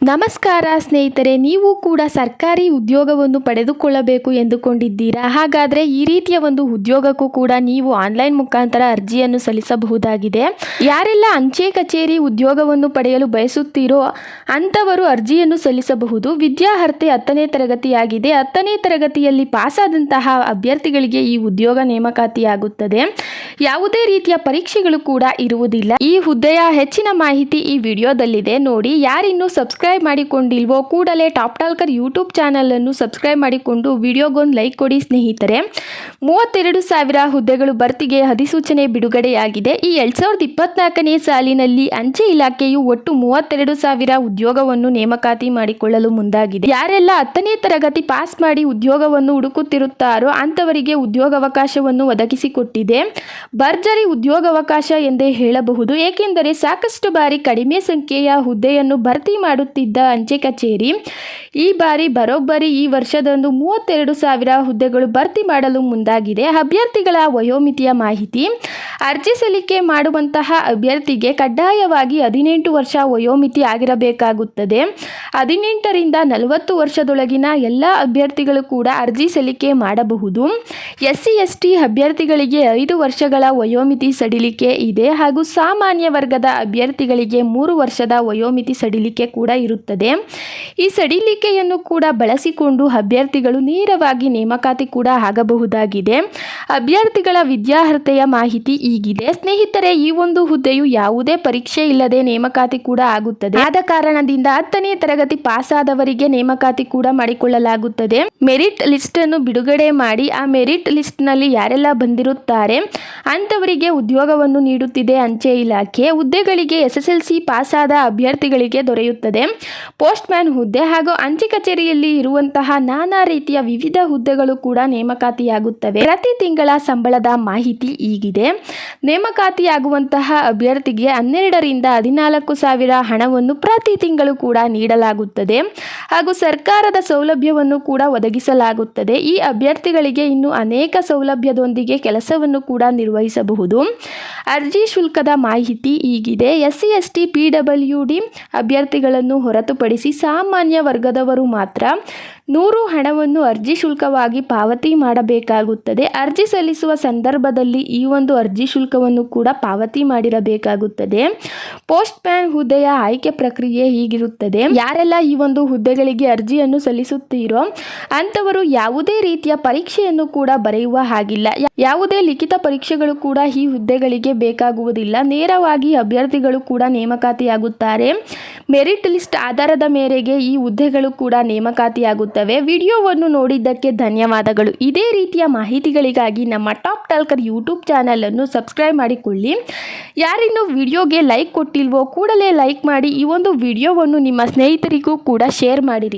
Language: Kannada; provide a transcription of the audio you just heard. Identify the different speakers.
Speaker 1: ನಮಸ್ಕಾರ ಸ್ನೇಹಿತರೆ, ನೀವು ಕೂಡ ಸರ್ಕಾರಿ ಉದ್ಯೋಗವನ್ನು ಪಡೆದುಕೊಳ್ಳಬೇಕು ಎಂದುಕೊಂಡಿದ್ದೀರಾ? ಹಾಗಾದರೆ ಈ ರೀತಿಯ ಒಂದು ಉದ್ಯೋಗಕ್ಕೂ ಕೂಡ ನೀವು ಆನ್ಲೈನ್ ಮುಖಾಂತರ ಅರ್ಜಿಯನ್ನು ಸಲ್ಲಿಸಬಹುದಾಗಿದೆ. ಯಾರೆಲ್ಲ ಅಂಚೆ ಕಚೇರಿ ಉದ್ಯೋಗವನ್ನು ಪಡೆಯಲು ಬಯಸುತ್ತೀರೋ ಅಂಥವರು ಅರ್ಜಿಯನ್ನು ಸಲ್ಲಿಸಬಹುದು. ವಿದ್ಯಾರ್ಹತೆ 10ನೇ ತರಗತಿಯಾಗಿದೆ. 10ನೇ ತರಗತಿಯಲ್ಲಿ ಪಾಸಾದಂತಹ ಅಭ್ಯರ್ಥಿಗಳಿಗೆ ಈ ಉದ್ಯೋಗ ನೇಮಕಾತಿಯಾಗುತ್ತದೆ. ಯಾವುದೇ ರೀತಿಯ ಪರೀಕ್ಷೆಗಳು ಕೂಡ ಇರುವುದಿಲ್ಲ. ಈ ಹುದ್ದೆಯ ಹೆಚ್ಚಿನ ಮಾಹಿತಿ ಈ ವಿಡಿಯೋದಲ್ಲಿದೆ ನೋಡಿ. ಯಾರಿನ್ನೂ ಸಬ್ಸ್ಕ್ರೈಬ್ ಮಾಡಿಕೊಂಡಿಲ್ವೋ ಕೂಡಲೇ ಟಾಪ್ ಟಾಲ್ಕರ್ ಯೂಟ್ಯೂಬ್ ಚಾನಲ್ ಅನ್ನು ಸಬ್ಸ್ಕ್ರೈಬ್ ಮಾಡಿಕೊಂಡು ವಿಡಿಯೋಗೊಂದು ಲೈಕ್ ಕೊಡಿ ಸ್ನೇಹಿತರೆ. 32,000 ಹುದ್ದೆಗಳು ಭರ್ತಿಗೆ ಅಧಿಸೂಚನೆ ಬಿಡುಗಡೆಯಾಗಿದೆ. ಈ 2024ನೇ ಸಾಲಿನಲ್ಲಿ ಅಂಚೆ ಇಲಾಖೆಯು ಒಟ್ಟು 32,000 ಉದ್ಯೋಗವನ್ನು ನೇಮಕಾತಿ ಮಾಡಿಕೊಳ್ಳಲು ಮುಂದಾಗಿದೆ. ಯಾರೆಲ್ಲ 10ನೇ ತರಗತಿ ಪಾಸ್ ಮಾಡಿ ಉದ್ಯೋಗವನ್ನು ಹುಡುಕುತ್ತಿರುತ್ತಾರೋ ಅಂಥವರಿಗೆ ಉದ್ಯೋಗಾವಕಾಶವನ್ನು ಒದಗಿಸಿಕೊಟ್ಟಿದೆ. ಭರ್ಜರಿ ಉದ್ಯೋಗಾವಕಾಶ ಎಂದೇ ಹೇಳಬಹುದು. ಏಕೆಂದರೆ ಸಾಕಷ್ಟು ಬಾರಿ ಕಡಿಮೆ ಸಂಖ್ಯೆಯ ಹುದ್ದೆಯನ್ನು ಭರ್ತಿ ಮಾಡುತ್ತಿದ್ದ ಅಂಚೆ ಕಚೇರಿ ಈ ಬಾರಿ ಬರೋಬ್ಬರಿ ಈ ವರ್ಷದಂದು 32,000 ಹುದ್ದೆಗಳು ಭರ್ತಿ ಮಾಡಲು ಮುಂದಾಗಿದೆ. ಅಭ್ಯರ್ಥಿಗಳ ವಯೋಮಿತಿಯ ಮಾಹಿತಿ. ಅರ್ಜಿ ಸಲ್ಲಿಕೆ ಮಾಡುವಂತಹ ಅಭ್ಯರ್ಥಿಗೆ ಕಡ್ಡಾಯವಾಗಿ 18 ವರ್ಷ ವಯೋಮಿತಿ ಆಗಿರಬೇಕಾಗುತ್ತದೆ. 18ರಿಂದ 40 ವರ್ಷದೊಳಗಿನ ಎಲ್ಲ ಅಭ್ಯರ್ಥಿಗಳು ಕೂಡ ಅರ್ಜಿ ಸಲ್ಲಿಕೆ ಮಾಡಬಹುದು. SC ST ಅಭ್ಯರ್ಥಿಗಳಿಗೆ 5 ವರ್ಷಗಳ ವಯೋಮಿತಿ ಸಡಿಲಿಕೆ ಇದೆ ಹಾಗೂ ಸಾಮಾನ್ಯ ವರ್ಗದ ಅಭ್ಯರ್ಥಿಗಳಿಗೆ 3 ವರ್ಷದ ವಯೋಮಿತಿ ಸಡಿಲಿಕೆ ಕೂಡ ಇರುತ್ತದೆ. ಈ ಸಡಿಲಿಕೆಯನ್ನು ಕೂಡ ಬಳಸಿಕೊಂಡು ಅಭ್ಯರ್ಥಿಗಳು ನೇರವಾಗಿ ನೇಮಕಾತಿ ಕೂಡ ಆಗಬಹುದಾಗಿದೆ. ಅಭ್ಯರ್ಥಿಗಳ ವಿದ್ಯಾರ್ಹತೆಯ ಮಾಹಿತಿ ಹೀಗಿದೆ ಸ್ನೇಹಿತರೆ. ಈ ಒಂದು ಹುದ್ದೆಯು ಯಾವುದೇ ಪರೀಕ್ಷೆ ಇಲ್ಲದೆ ನೇಮಕಾತಿ ಕೂಡ ಆಗುತ್ತದೆ. ಆದ ಕಾರಣದಿಂದ 10ನೇ ತರಗತಿ ಪಾಸ್ ಆದವರಿಗೆ ನೇಮಕಾತಿ ಕೂಡ ಮಾಡಿಕೊಳ್ಳಲಾಗುತ್ತದೆ. ಮೆರಿಟ್ ಲಿಸ್ಟ್ ಅನ್ನು ಬಿಡುಗಡೆ ಮಾಡಿ ಆ ಮೆರಿಟ್ ಲಿಸ್ಟ್ ನಲ್ಲಿ ಯಾರೆಲ್ಲ ಬಂದಿರುತ್ತಾರೆ ಅಂತವರಿಗೆ ಉದ್ಯೋಗವನ್ನು ನೀಡುತ್ತಿದೆ ಅಂಚೆ ಇಲಾಖೆ. ಹುದ್ದೆಗಳಿಗೆ SSLC ಪಾಸ್ ಆದ ಅಭ್ಯರ್ಥಿಗಳಿಗೆ ದೊರೆಯುತ್ತದೆ. ಪೋಸ್ಟ್ ಮ್ಯಾನ್ ಹುದ್ದೆ ಹಾಗೂ ಅಂಚೆ ಕಚೇರಿಯಲ್ಲಿ ಇರುವಂತಹ ನಾನಾ ರೀತಿಯ ವಿವಿಧ ಹುದ್ದೆಗಳು ಕೂಡ ನೇಮಕಾತಿಯಾಗುತ್ತವೆ. ಪ್ರತಿ ತಿಂಗಳ ಸಂಬಳದ ಮಾಹಿತಿ ಹೀಗಿದೆ. ನೇಮಕಾತಿಯಾಗುವಂತಹ ಅಭ್ಯರ್ಥಿಗೆ 12ರಿಂದ 14,000 ಹಣವನ್ನು ಪ್ರತಿ ತಿಂಗಳು ಕೂಡ ನೀಡಲಾಗುತ್ತದೆ ಹಾಗೂ ಸರ್ಕಾರದ ಸೌಲಭ್ಯವನ್ನು ಕೂಡ ಒದಗಿಸಲಾಗುತ್ತದೆ. ಈ ಅಭ್ಯರ್ಥಿಗಳಿಗೆ ಇನ್ನು ಅನೇಕ ಸೌಲಭ್ಯದೊಂದಿಗೆ ಕೆಲಸವನ್ನು ಕೂಡ ನಿರ್ವಹಿಸಬಹುದು. ಅರ್ಜಿ ಶುಲ್ಕದ ಮಾಹಿತಿ ಹೀಗಿದೆ. SC ST PWD ಅಭ್ಯರ್ಥಿಗಳನ್ನು ಹೊರತುಪಡಿಸಿ ಸಾಮಾನ್ಯ ವರ್ಗದವರು ಮಾತ್ರ 100 ಹಣವನ್ನು ಅರ್ಜಿ ಶುಲ್ಕವಾಗಿ ಪಾವತಿ ಮಾಡಬೇಕಾಗುತ್ತದೆ. ಅರ್ಜಿ ಸಲ್ಲಿಸುವ ಸಂದರ್ಭದಲ್ಲಿ ಈ ಒಂದು ಅರ್ಜಿ ಶುಲ್ಕವನ್ನು ಕೂಡ ಪಾವತಿ ಮಾಡಿರಬೇಕಾಗುತ್ತದೆ. ಪೋಸ್ಟ್ ಮ್ಯಾನ್ ಹುದ್ದೆಯ ಆಯ್ಕೆ ಪ್ರಕ್ರಿಯೆ ಹೀಗಿರುತ್ತದೆ. ಯಾರೆಲ್ಲ ಈ ಒಂದು ಹುದ್ದೆಗಳಿಗೆ ಅರ್ಜಿಯನ್ನು ಸಲ್ಲಿಸುತ್ತೀರೋ ಅಂಥವರು ಯಾವುದೇ ರೀತಿಯ ಪರೀಕ್ಷೆಯನ್ನು ಕೂಡ ಬರೆಯುವ ಹಾಗಿಲ್ಲ. ಯಾವುದೇ ಲಿಖಿತ ಪರೀಕ್ಷೆಗಳು ಕೂಡ ಈ ಹುದ್ದೆಗಳಿಗೆ ಬೇಕಾಗುವುದಿಲ್ಲ. ನೇರವಾಗಿ ಅಭ್ಯರ್ಥಿಗಳು ಕೂಡ ನೇಮಕಾತಿಯಾಗುತ್ತಾರೆ. ಮೆರಿಟ್ ಲಿಸ್ಟ್ ಆಧಾರದ ಮೇರೆಗೆ ಈ ಹುದ್ದೆಗಳು ಕೂಡ ನೇಮಕಾತಿಯಾಗುತ್ತವೆ. ವಿಡಿಯೋವನ್ನು ನೋಡಿದ್ದಕ್ಕೆ ಧನ್ಯವಾದಗಳು. ಇದೇ ರೀತಿಯ ಮಾಹಿತಿಗಳಿಗಾಗಿ ನಮ್ಮ ಟಾಪ್ ಟಾಲ್ಕರ್ ಯೂಟ್ಯೂಬ್ ಚಾನಲ್ ಅನ್ನು ಸಬ್ಸ್ಕ್ರೈಬ್ ಮಾಡಿಕೊಳ್ಳಿ. ಯಾರಿನ್ನೂ ವಿಡಿಯೋಗೆ ಲೈಕ್ ಕೊಟ್ಟಿಲ್ವೋ ಕೂಡಲೇ ಲೈಕ್ ಮಾಡಿ ಈ ಒಂದು ವಿಡಿಯೋವನ್ನು ನಿಮ್ಮ ಸ್ನೇಹಿತರಿಗೂ ಕೂಡ ಶೇರ್ ಮಾಡಿರಿ.